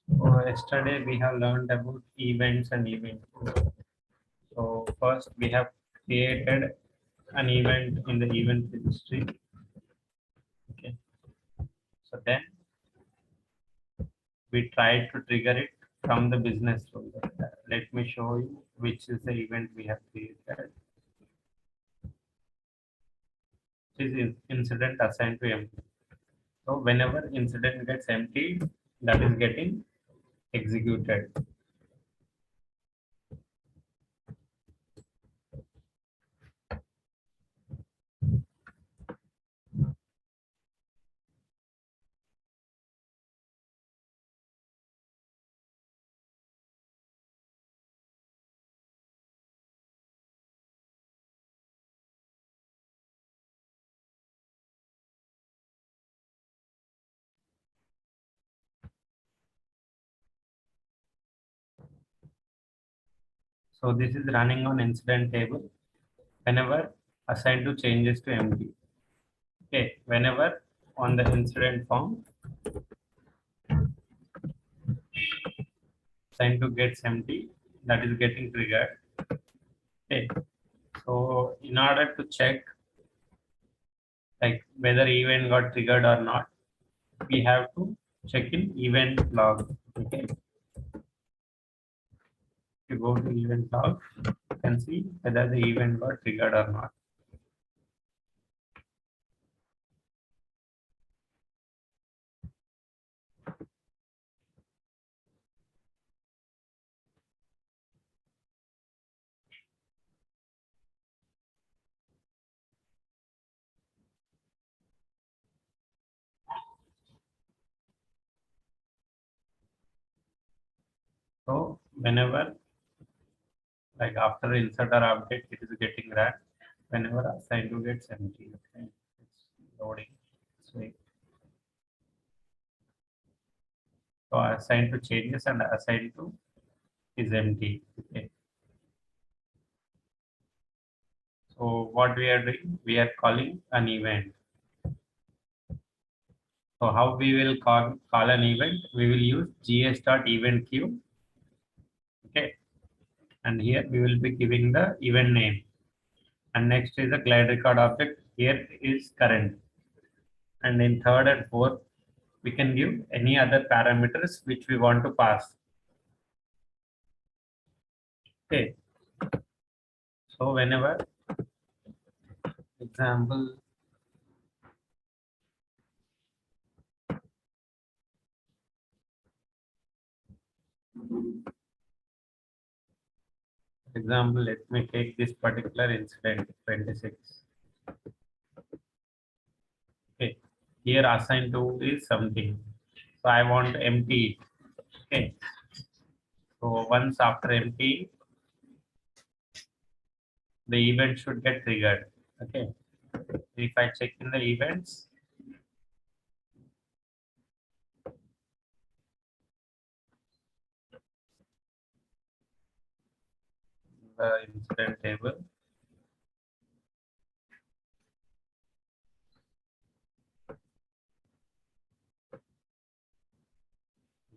So yesterday we have learned about events and events. So first we have created an event in the event registry. Okay. So then we tried to trigger it from the business rule. Let me show you which is the event we have created. This is incident assigned to empty. So whenever incident gets emptied, that is getting executed. So this is running on incident table whenever assigned to changes to empty. Okay, whenever on the incident form assigned to gets empty, that is getting triggered. Okay, so in order to check like whether event got triggered or not, we have to check in event log. Okay, if you go to event log, you can see whether the event got triggered or not. So whenever like after insert or update, it is getting run. Whenever assigned to gets empty, okay, it's loading. So, so assigned to changes and assigned to is empty. Okay. So what we are doing, we are calling an event. So how we will call an event? We will use gs.event queue. Okay. And here we will be giving the event name. And next is the glide record object. Here is current. And in third and fourth, we can give any other parameters which we want to pass. Okay. So whenever example let me take this particular incident 26. Okay, here assigned to is something. So I want empty. Okay, so once after empty, the event should get triggered. Okay, if I check in the events, the incident table,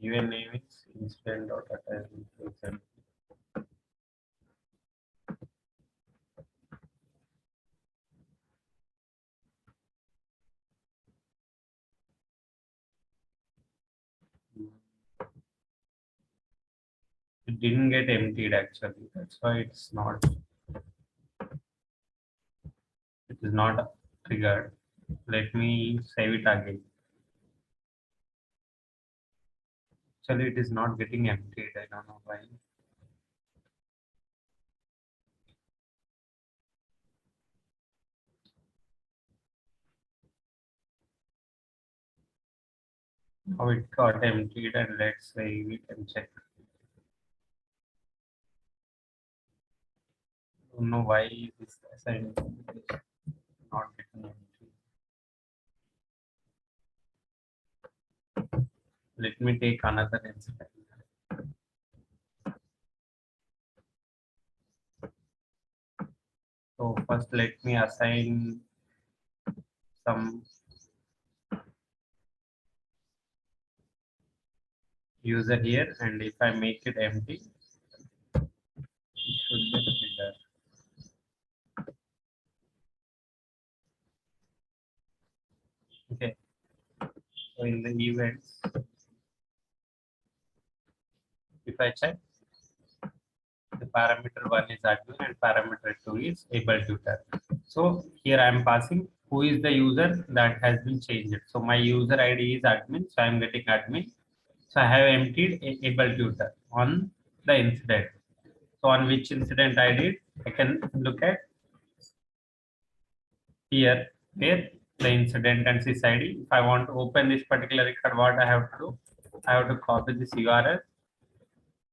event name is incident.attachment. It didn't get emptied actually. That's why it is not triggered. Let me save it again. Actually, it is not getting emptied. I don't know why. Now it got emptied, and let's say we can check. Don't know why this assignment is not getting empty. Let me take another incident. So first, let me assign some user here, and if I make it empty, it should be triggered. Okay, so in the events, if I check, the parameter 1 is admin and parameter 2 is able tutor. So here I am passing who is the user that has been changed. So my user ID is admin, so I am getting admin. So I have emptied able tutor on the incident. So on which incident I did, I can look at here where the incident and sysid. If I want to open this particular record, what I have to do? I have to copy this URL,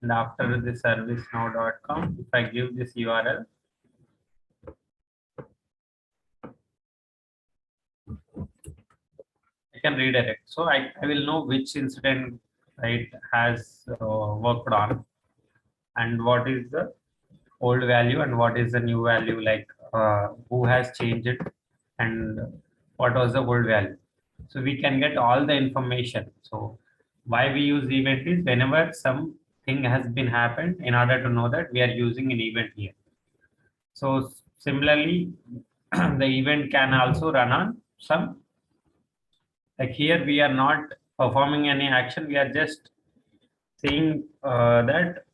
and after the servicenow.com, if I give this URL, I can redirect. So I will know which incident it has worked on, and what is the old value and what is the new value, like who has changed it and what was the old value. So we can get all the information. So why we use event is whenever something has been happened, in order to know that we are using an event here. So similarly, the event can also run on some, like here we are not performing any action, we are just saying that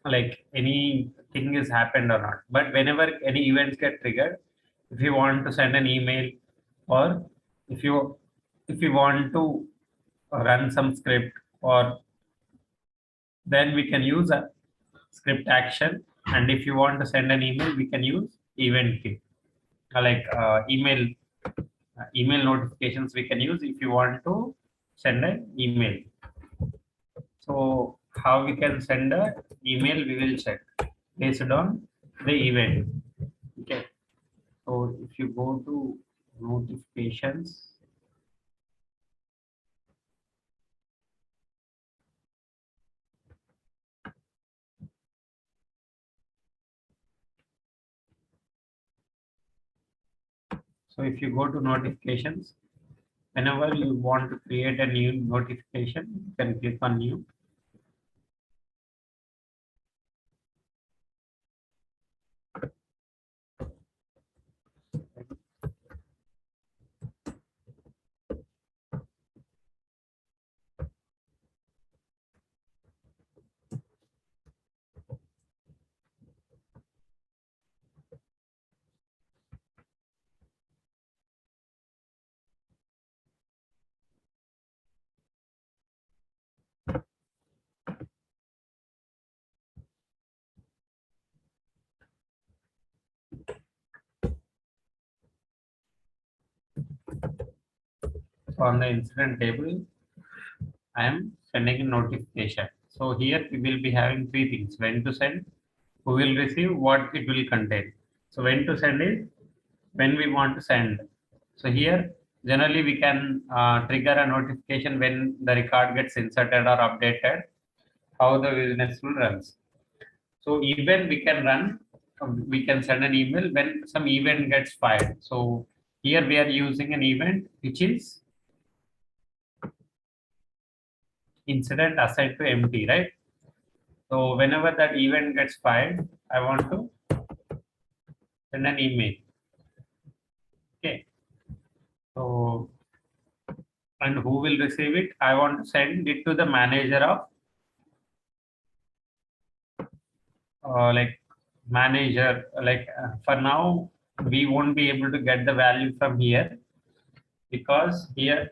like anything is happened or not. But whenever any events get triggered, if you want to send an email, or if you want to run some script, or then we can use a script action. And if you want to send an email, we can use event key, like email notifications we can use if you want to send an email. So how we can send a email, we will check based on the event. Okay. So if you go to notifications, so if you go to notifications, whenever you want to create a new notification, you can click on new. So on the incident table, I am sending a notification. So here we will be having three things: when to send, who will receive, what it will contain. So when to send is when we want to send. So here generally we can trigger a notification when the record gets inserted or updated, how the business will runs. So even we can run, we can send an email when some event gets fired. So here we are using an event which is incident assigned to empty, right? So whenever that event gets fired, I want to send an email. Okay. So, and who will receive it? I want to send it to the manager of like manager. Like for now, we won't be able to get the value from here, because here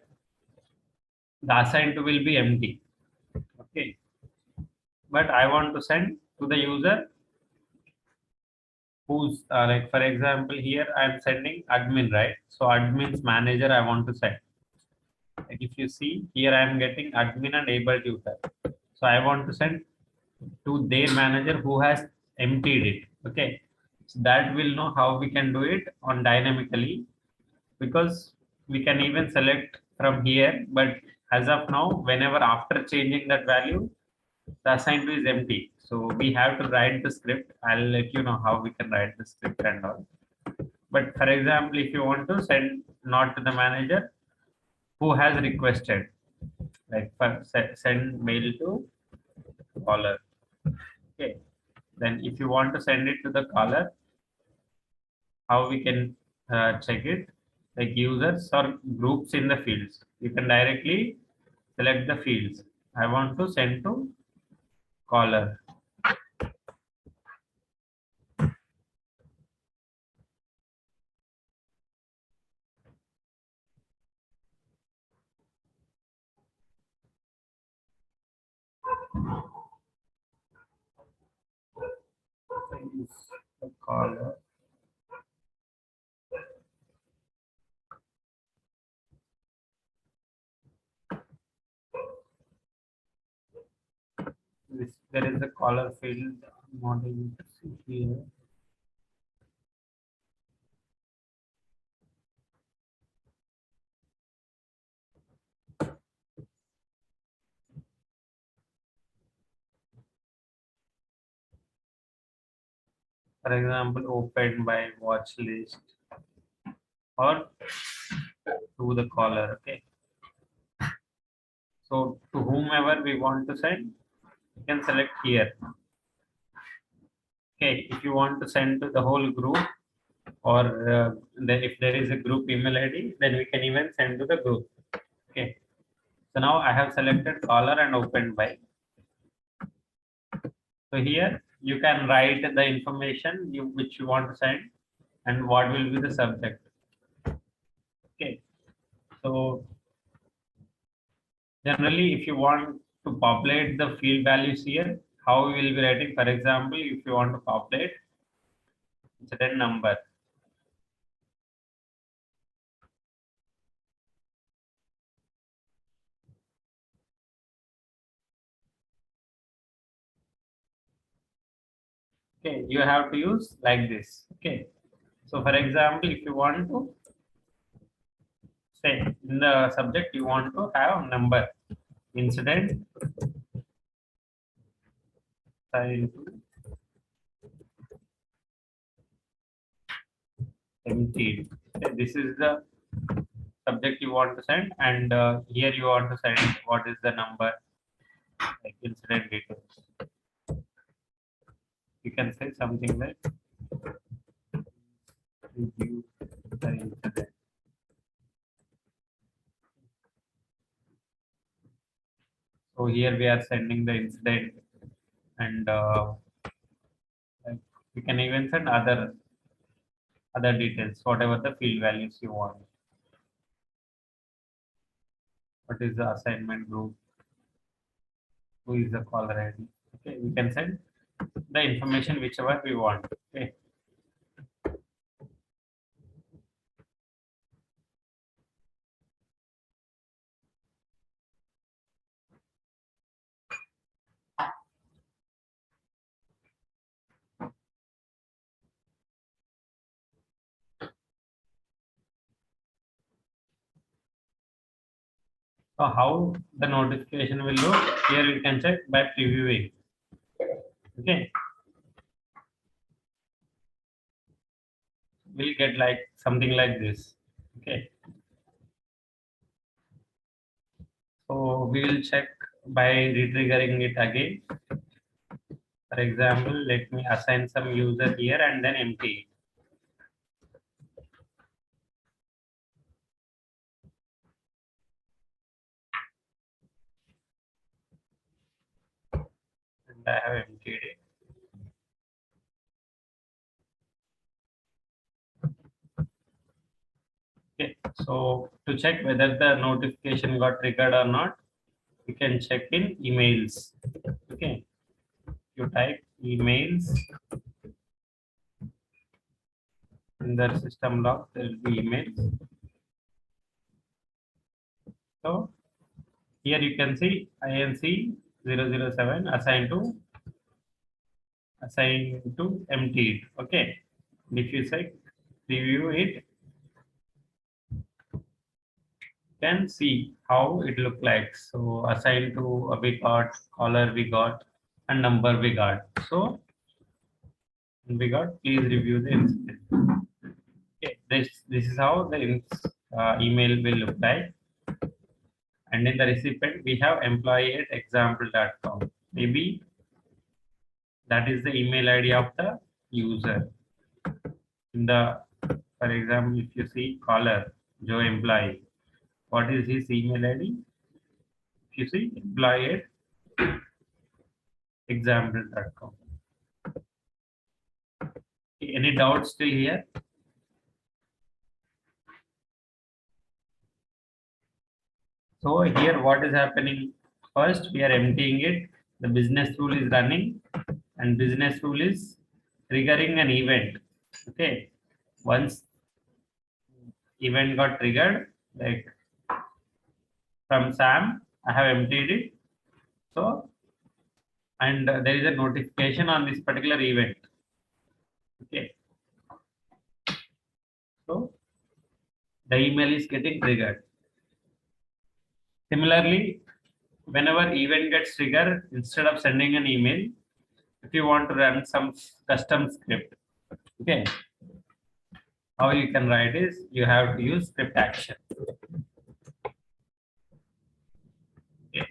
the assigned to will be empty. Okay. But I want to send to the user who's like, for example, here I'm sending admin, right? So admin's manager I want to send. Like if you see here, I am getting admin and able tutor. So I want to send to their manager who has emptied it. Okay. So that will know how we can do it on dynamically, because we can even select from here. But as of now, whenever after changing that value, the assigned to is empty. So we have to write the script. I'll let you know how we can write the script and all. But for example, if you want to send not to the manager who has requested, like for send mail to caller. Okay, then if you want to send it to the caller, how we can check it? Like users or groups in the fields, you can directly select the fields. I want to send to caller. Use the caller. There is a caller field model here. For example, opened by watch list or to the caller. Okay. So to whomever we want to send, you can select here. Okay. If you want to send to the whole group, or then if there is a group email ID, then we can even send to the group. Okay. So now I have selected caller and opened by. So here you can write the information which you want to send and what will be the subject. Okay. So generally, if you want to populate the field values here, how we will be writing? For example, if you want to populate certain number, okay, you have to use like this. Okay. So for example, if you want to say in the subject, you want to have number incident assigned to empty. Okay, this is the subject you want to send, and here you want to send what is the number, like incident details. You can say something like review the incident. So here we are sending the incident, and like you can even send other details, whatever the field values you want. What is the assignment group? Who is the caller ID? Okay, we can send the information whichever we want. Okay. So how the notification will look? Here we can check by previewing. Okay, we'll get like something like this. Okay, so we will check by retriggering it again. For example, let me assign some user here and then empty. And I have emptied it. Okay, so to check whether the notification got triggered or not, you can check in emails. Okay, you type emails in the system log, there will be emails. So here you can see INC 007 assigned to empty it. Okay, if you say review it, can see how it look like. So assigned to a we got, caller we got, and number we got. So we got, please review the incident. Okay, this is how the email will look like. And in the recipient we have employee at example.com. Maybe That is the email ID of the user. In the, for example, if you see caller, Joe employee, what is his email ID? If you see employee at example.com. Any doubts still here? So here what is happening? First, we are emptying it. The business rule is running and business rule is triggering an event. Okay. Once event got triggered, like from Sam, I have emptied it. So, and there is a notification on this particular event. Okay. So the email is getting triggered. Similarly, whenever event gets triggered, instead of sending an email, if you want to run some custom script, okay, how you can write is you have to use script action. Okay.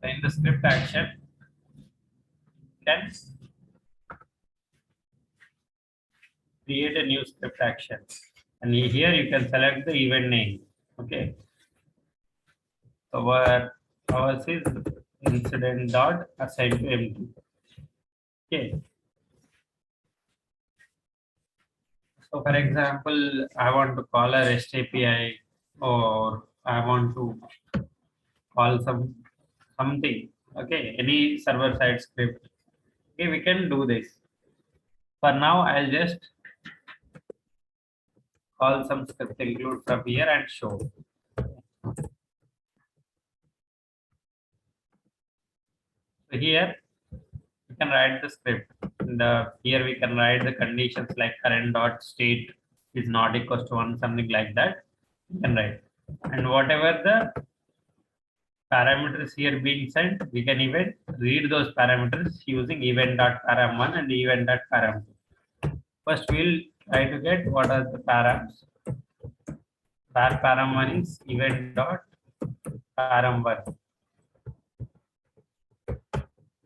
So in the script action, you can create a new script action, and here you can select the event name. Okay. So ours is incident dot assign to empty. Okay. So for example, I want to call a REST API, or I want to call something. Okay, any server side script. Okay, we can do this. For now, I'll just call some script include from here and show. So here we can write the script. Here we can write the conditions like current dot state is not equals to 1, something like that. You can write. And whatever the parameters here being sent, we can even read those parameters using event.param1 and event.param2. First, we'll try to get what are the params. Param1 is event.param1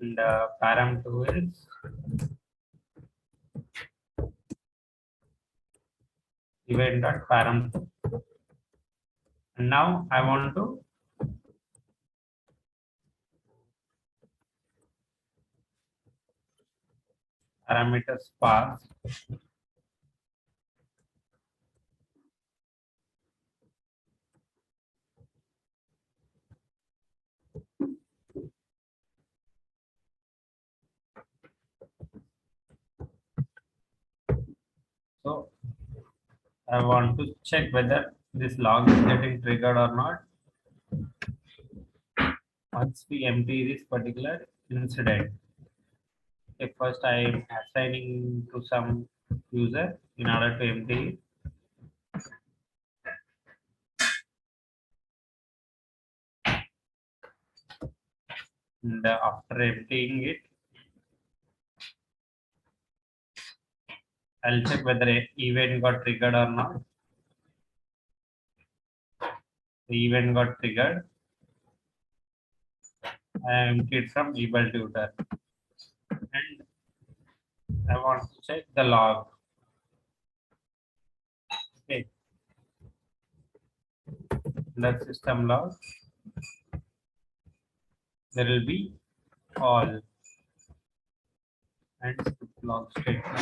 and param2 is event.param2. And now I want to parameters pass. So I want to check whether this log is getting triggered or not. Once we empty this particular incident, okay, first I am assigning to some user in order to empty it. And after emptying it, I'll check whether an event got triggered or not. The event got triggered. I emptied from able tutor. And I want to check the log. Okay. The system log, there will be all and script log statement.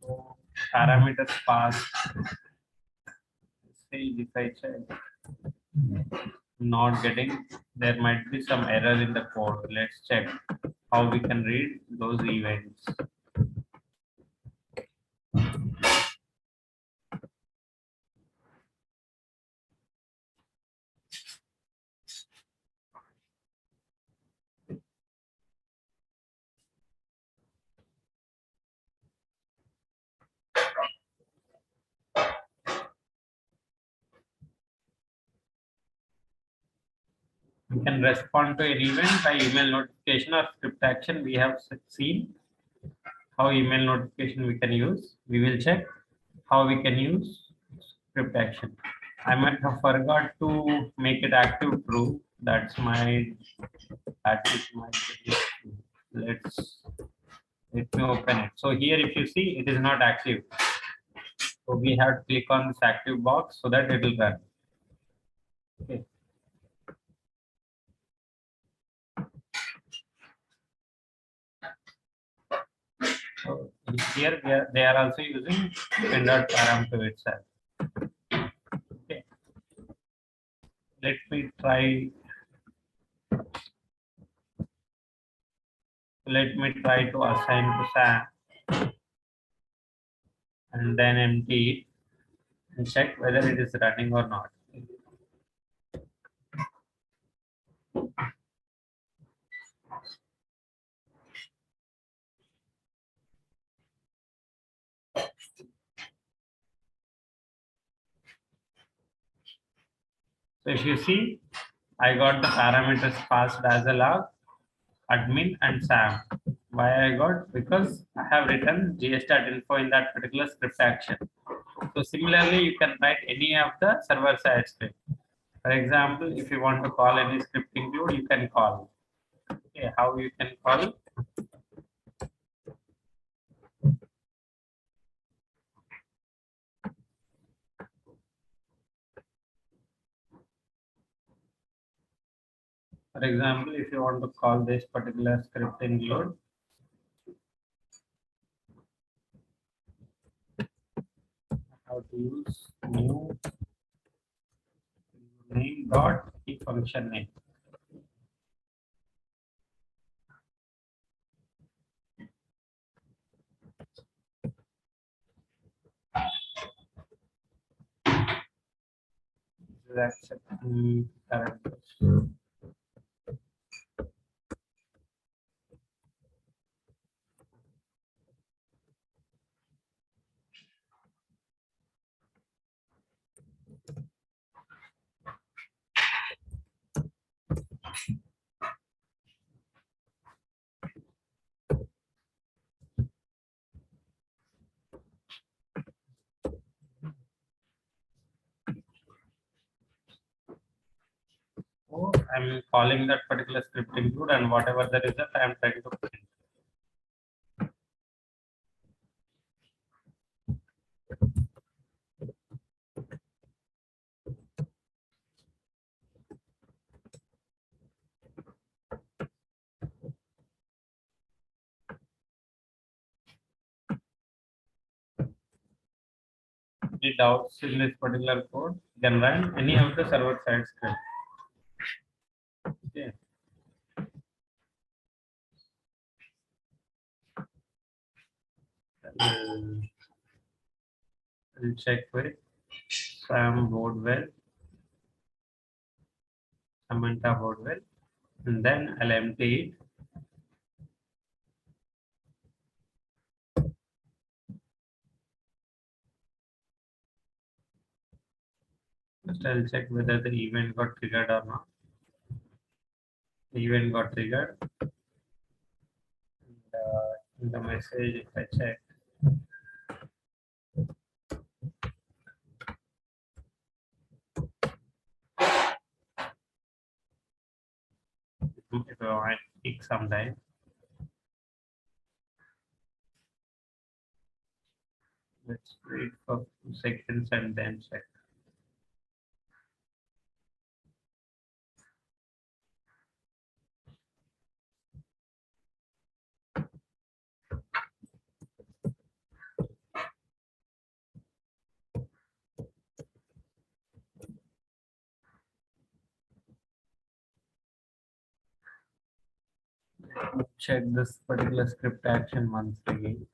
So parameters pass. Say if I check not getting, there might be some error in the code. Let's check how we can read those events. We can respond to an event by email notification or script action. We have seen how email notification we can use. We will check how we can use script action. I might have forgot to make it active true. That is my let me open it. So here if you see it is not active. So we have to click on this active box so that it will run. Okay. So here they are also using pin.param to itself. Okay. Let me try. Let me try to assign to SAM and then empty it and check whether it is running or not. So if you see, I got the parameters passed as a log, admin and SAM. Why I got? Because I have written gs.info in that particular script action. So similarly, you can write any of the server side script. For example, if you want to call any script include, you can call. Okay, how you can call? For example, if you want to call this particular script include, how to use new name dot key function name. That's characters. So I'm calling that particular script include and whatever the result I'm trying to print. Any doubts in this particular code, you can run any of the server side script. Okay. I'll check with Sam Boardwell, Samantha Boardwell, and then I'll empty it. First, I'll check whether the event got triggered or not. The event got triggered. And, in the message, if I check, it might take some time. Let's wait for 2 seconds and then check. Check this particular script action once again.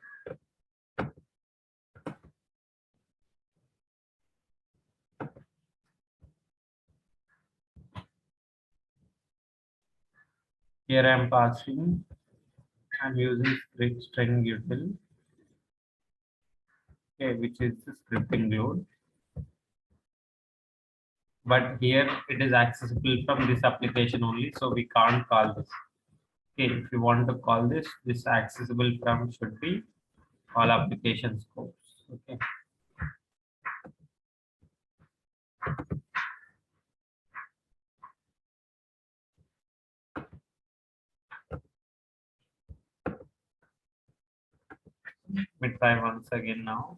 Here I'm passing, I'm using string util, okay, which is the script include. But here it is accessible from this application only, so we can't call this. Okay, if you want to call this accessible from should be all application scopes. Okay. Let me try once again now.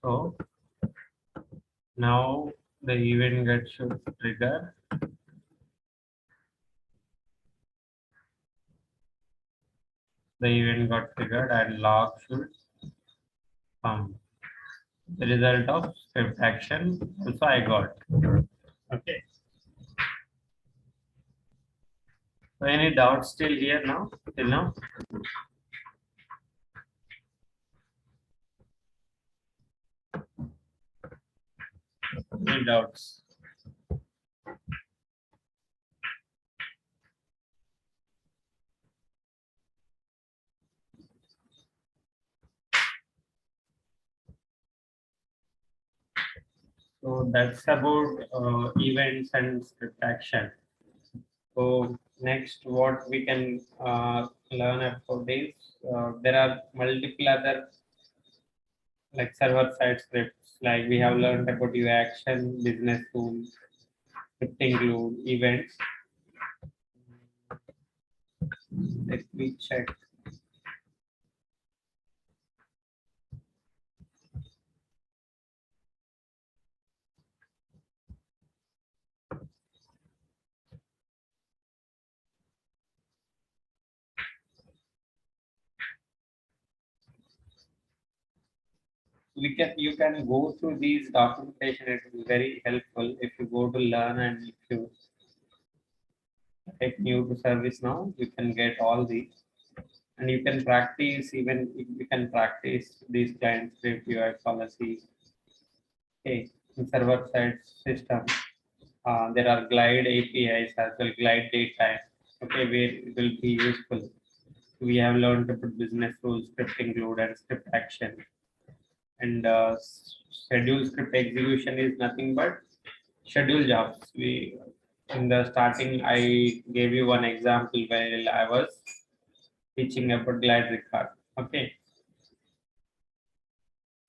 So now the event get should trigger. The event got triggered and log should come. The result of script action also I got. Okay. So any doubts still here now? Till now? Any doubts? So that's about events and script action. So next, what we can learn about this, there are multiple other like server-side scripts. Like we have learned about your action, business tools, scripting glue, events. Let me check. You can go through these documentation. It is very helpful if you go to learn and if you take new to service now, you can get all these and you can practice even you can practice these client script UI policies. Okay, in server side system, there are glide APIs as well, glide data. Okay, where it will be useful. We have learned about business rules, script include and script action. And schedule script execution is nothing but schedule jobs. We in the starting I gave you one example while I was teaching about glide record. Okay,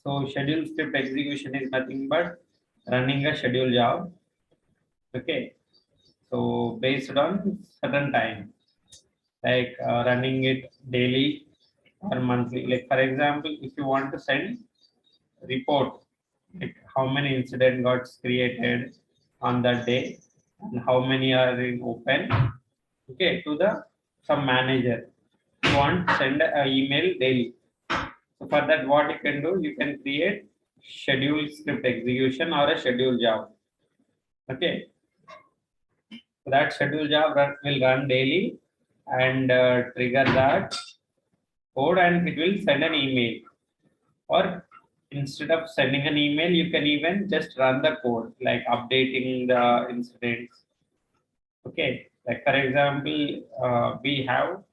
so schedule script execution is nothing but running a schedule job. Okay, so based on certain time, like running it daily or monthly. Like for example, if you want to send report, like how many incident got created on that day and how many are in open, okay, to the some manager. You want send an email daily. So for that, what you can do, you can create schedule script execution or a schedule job. Okay, so that schedule job will run daily and trigger that code and it will send an email. Or instead of sending an email, you can even just run the code, like updating the incidents. Okay, like for example, we have,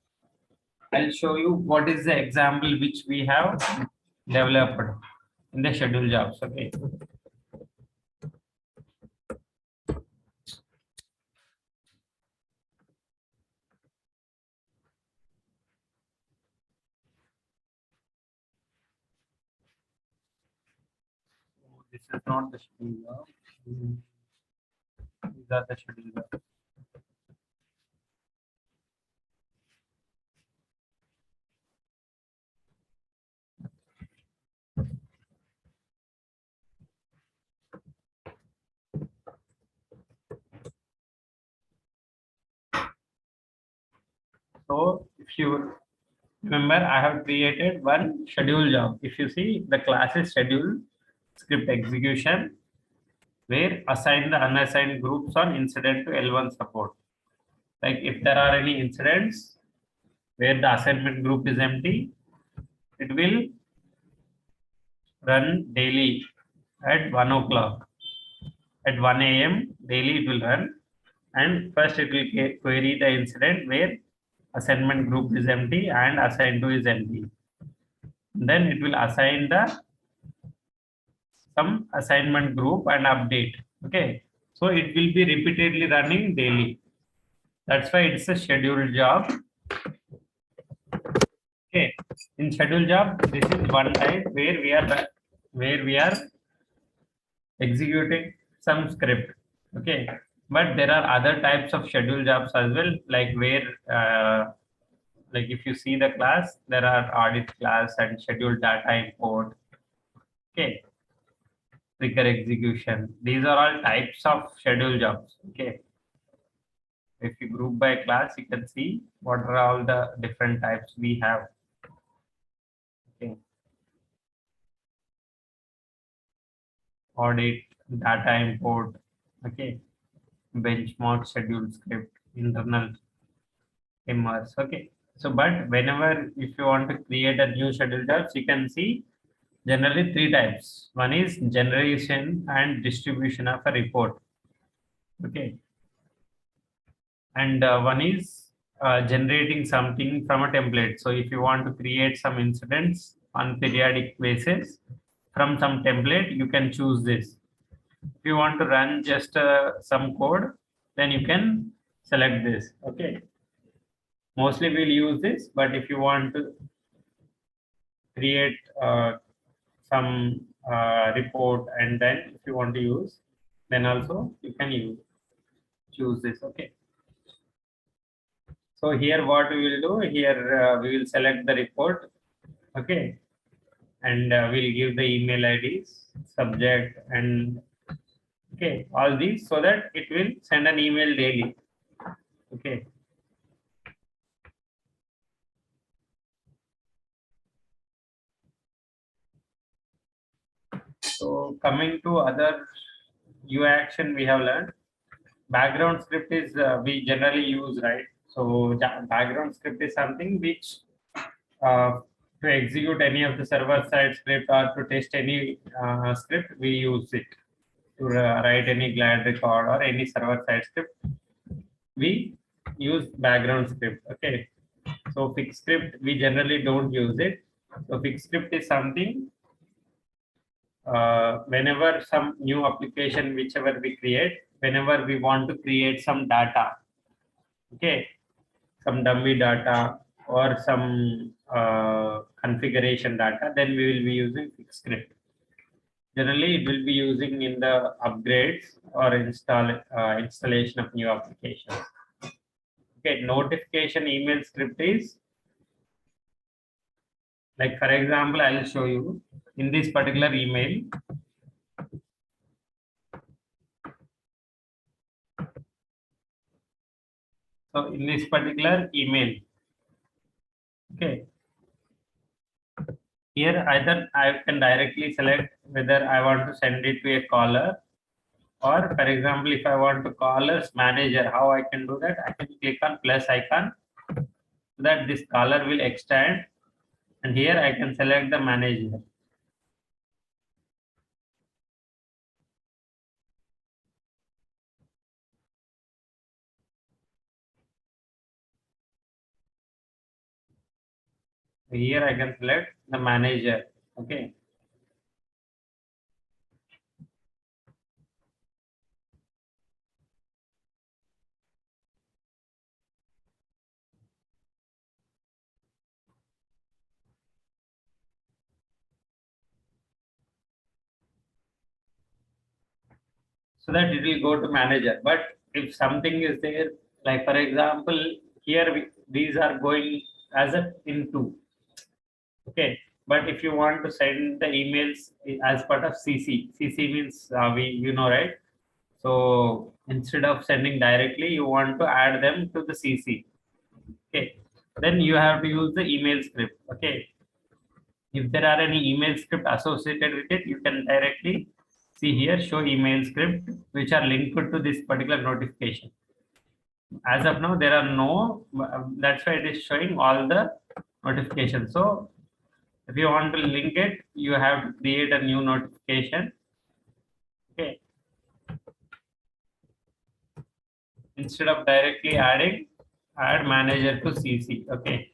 I'll show you what is the example which we have developed in the schedule jobs. Okay. This is not the schedule job. These are the schedule jobs. So if you remember, I have created one schedule job. If you see, the class is schedule script execution, where assign the unassigned groups on incident to L1 support. Like if there are any incidents where the assignment group is empty, it will run daily at 1 o'clock. At 1 a.m. daily it will run. And first it will query the incident where assignment group is empty and assigned to is empty. Then it will assign the some assignment group and update. Okay, so it will be repeatedly running daily. That's why it's a scheduled job. Okay, in scheduled job, this is one type where we are executing some script. Okay, but there are other types of scheduled jobs as well, like where like if you see the class, there are audit class and scheduled data import. Okay, trigger execution. These are all types of scheduled jobs. Okay, if you group by class, you can see what are all the different types we have. Okay, audit, data import. Okay, benchmark, scheduled script, internal immerse. Okay, so but whenever if you want to create a new scheduled jobs, you can see generally three types. One is generation and distribution of a report. Okay, and one is generating something from a template. So if you want to create some incidents on periodic basis from some template, you can choose this. If you want to run just some code, then you can select this. Okay, mostly we'll use this, but if you want to create some report and then if you want to use, then also you can choose this. Okay, so here what we will do here, we will select the report. Okay, and we'll give the email IDs, subject, and okay, all these, so that it will send an email daily. Okay, so coming to other UI action we have learned. Background script is we generally use, right? So background script is something which to execute any of the server side script or to test any script, we use it to write any glad record or any server side script. We use background script. Okay, so fix script we generally don't use it. So fix script is something whenever some new application whichever we create, whenever we want to create some data, okay, some dummy data or some configuration data, then we will be using fix script. Generally it will be using in the upgrades or installation of new applications. Okay, notification email script is like, for example, I will show you in this particular email. So in this particular email, okay, here either I can directly select whether I want to send it to a caller, or for example, if I want to call as manager, how I can do that? I can click on plus icon so that this caller will extend, and here I can select the manager. Here I can select the manager. Okay. So that it will go to manager. But if something is there, like for example, here these are going as a into. Okay. But if you want to send the emails as part of CC means right? So instead of sending directly, you want to add them to the CC. Okay. Then you have to use the email script. Okay. If there are any email script associated with it, you can directly see here, show email script, which are linked to this particular notification. As of now, there are no, that's why it is showing all the notifications. So if you want to link it, you have to create a new notification. Okay. Instead of directly adding, add manager to CC. Okay.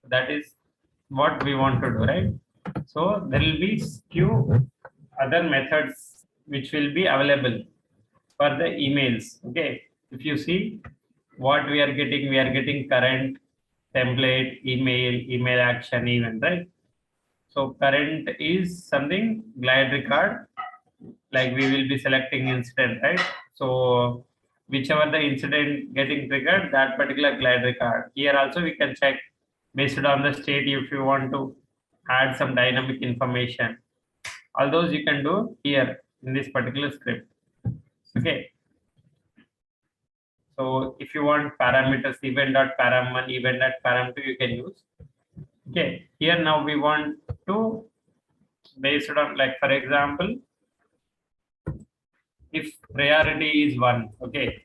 That is what we want to do, right? So there will be queue other methods which will be available for the emails. Okay, if you see what we are getting current, template, email action, event, right? So current is something glide record, like we will be selecting incident, right? So whichever the incident getting triggered, that particular glide record. Here also we can check based on the state if you want to add some dynamic information. All those you can do here in this particular script. Okay. So if you want parameters event.param1, event.param2, you can use. Okay. Here now we want to based on, like for example, if priority is 1, okay,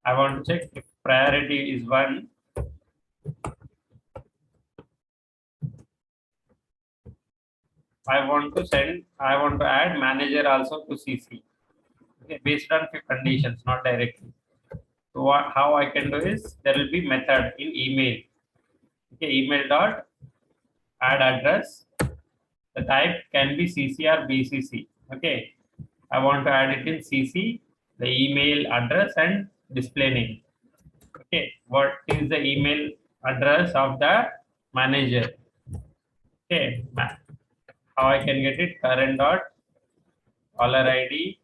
I want to check if priority is 1. I want to add manager also to CC. Okay, based on few conditions, not directly. So how I can do is there will be method in email. Okay, email dot add address. The type can be CC or BCC. Okay, I want to add it in CC, the email address and display name. Okay, what is the email address of the manager? Okay, how I can get it? Current dot caller ID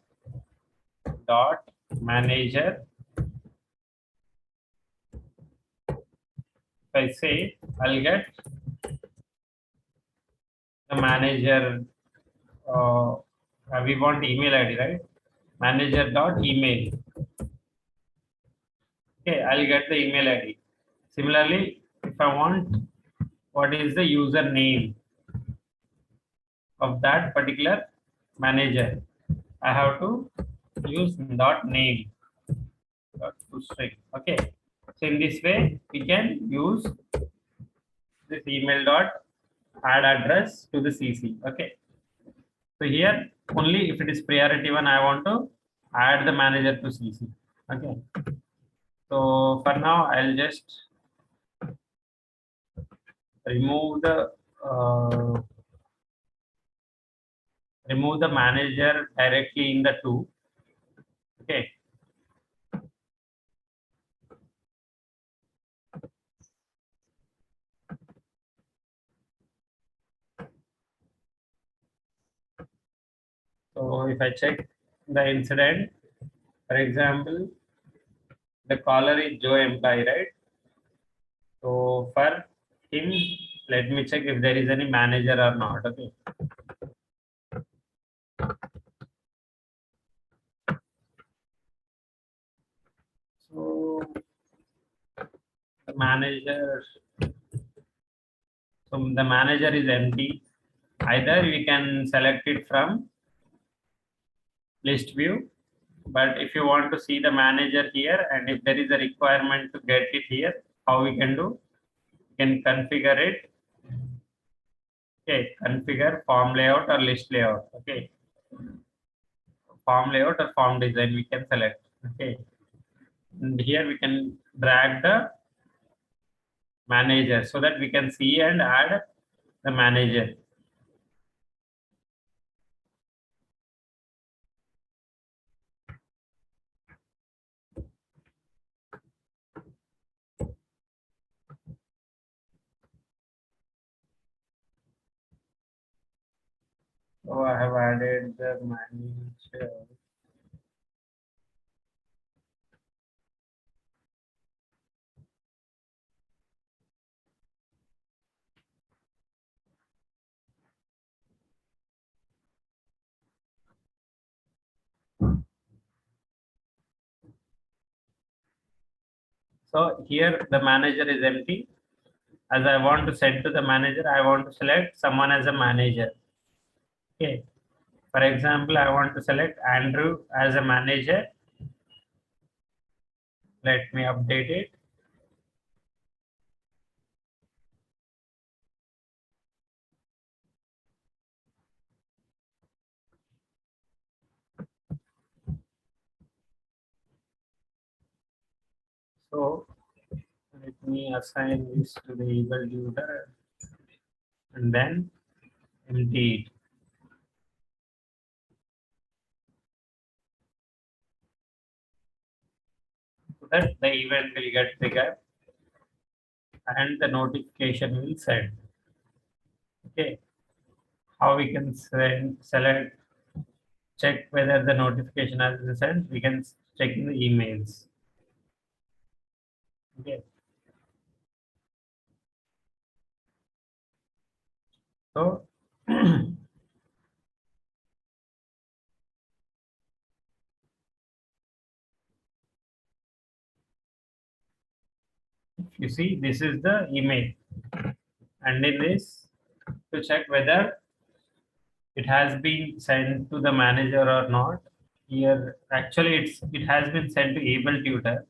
dot manager. If I say, I'll get the manager. Uh, we want email ID, right? Manager dot email. Okay, I'll get the email ID. Similarly, if I want what is the username of that particular manager, I have to use dot name dot to string. Okay, so in this way we can use this email dot add address to the CC. Okay, so here only if it is priority 1, I want to add the manager to CC. Okay, so for now I'll just remove the uh, manager directly in the two. Okay, so if I check the incident, for example, the caller is Joe employee, right? So for him, let me check if there is any manager or not. Okay. So the manager, so the manager is empty. Either we can select it from list view, but if you want to see the manager here and if there is a requirement to get it here, how we can do? We can configure it. Okay, configure form layout or list layout. Okay, form layout or form design we can select. Okay, and here we can drag the manager so that we can see and add the manager. So I have added the manager. So here the manager is empty. As I want to send to the manager, I want to select someone as a manager. Okay. For example, I want to select Andrew as a manager. Let me update it. So let me assign this to the able user and then empty it. that the event will get triggered and the notification will send. Okay, how we can select, check whether the notification has been sent? We can check in the emails. Okay, so you see, this is the email, and in this, to check whether it has been sent to the manager or not. Here, actually, it has been sent to Able Tutor.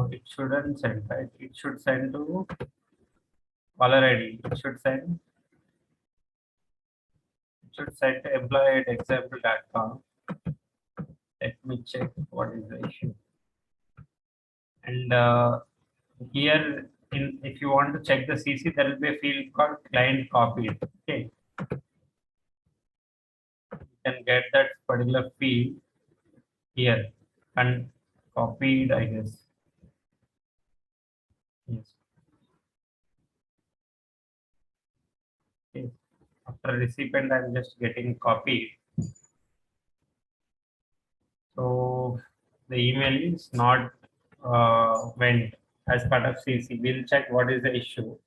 It shouldn't send, right? It should send to caller ID. It should send to employee@example.com. Let me check what is the issue. And here, if you want to check the CC, there will be a field called client copied. Okay, you can get that particular field here and copied, I guess. Yes. Okay. After recipient, I'm just getting copied. So the email is not went as part of CC. We'll check what is the issue.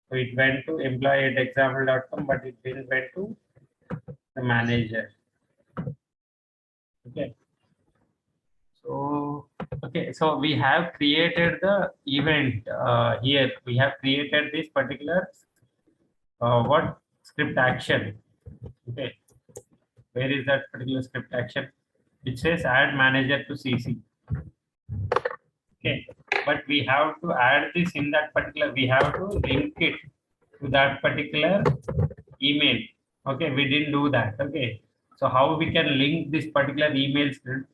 So it went to employee@example.com, but it didn't went to the manager. Okay. So okay, so we have created the event here. We have created this particular what script action. Okay, where is that particular script action? It says add manager to CC. Okay, but we have to add this in that particular. We have to link it to that particular email. Okay, we didn't do that. Okay, so how we can link this particular email script?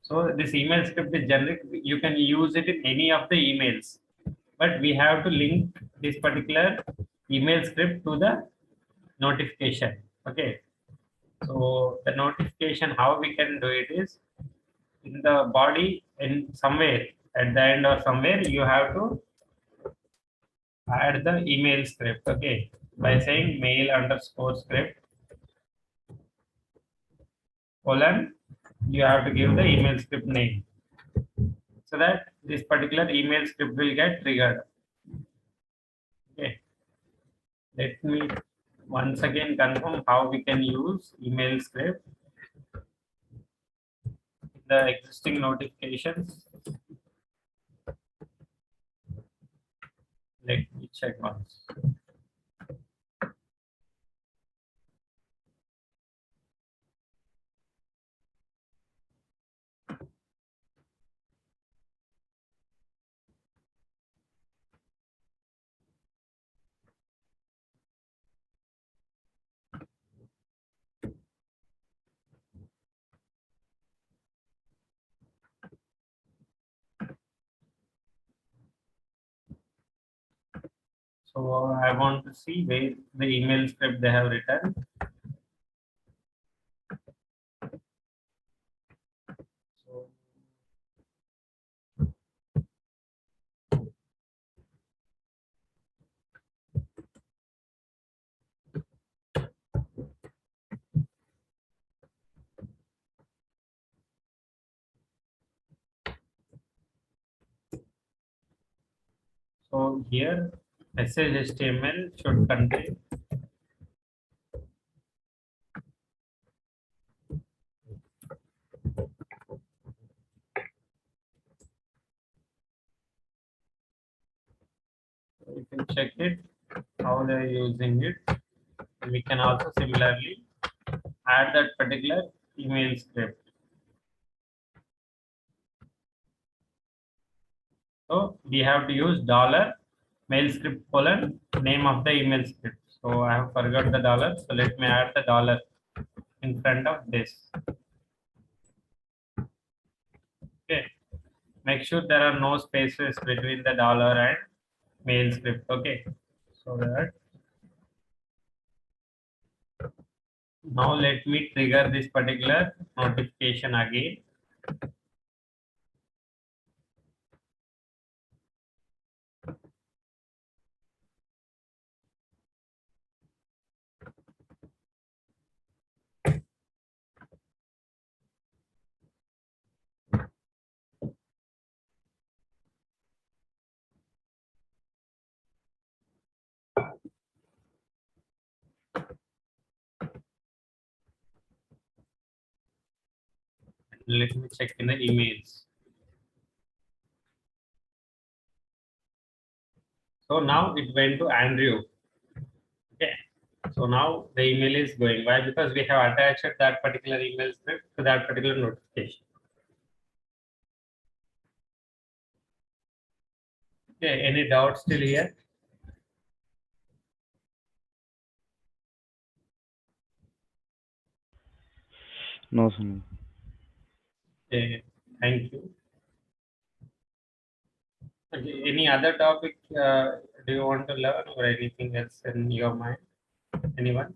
So this email script is generic. You can use it in any of the emails, but we have to link this particular email script to the notification. Okay, so the notification, how we can do it is in the body, in somewhere at the end or somewhere you have to add the email script. Okay, by saying mail underscore script colon, you have to give the email script name so that this particular email script will get triggered. Okay, let me once again confirm how we can use email script in the existing notifications. Let me check once. So I want to see where the email script they have written. So here message HTML should contain you can check it how they're using it. We can also similarly add that particular email script. So we have to use dollar mail script colon name of the email script. So I have forgot the dollar. So let me add the dollar in front of this. Okay. Make sure there are no spaces between the dollar and mail script. Okay. So that Now let me trigger this particular notification again. Let me check in the emails. So now it went to Andrew. Okay. So now the email is going. Why? Because we have attached that particular email script to that particular notification. Okay. Any doubts still here? No, sir. No. Okay. Thank you. Okay. Any other topic do you want to learn or anything else in your mind? Anyone?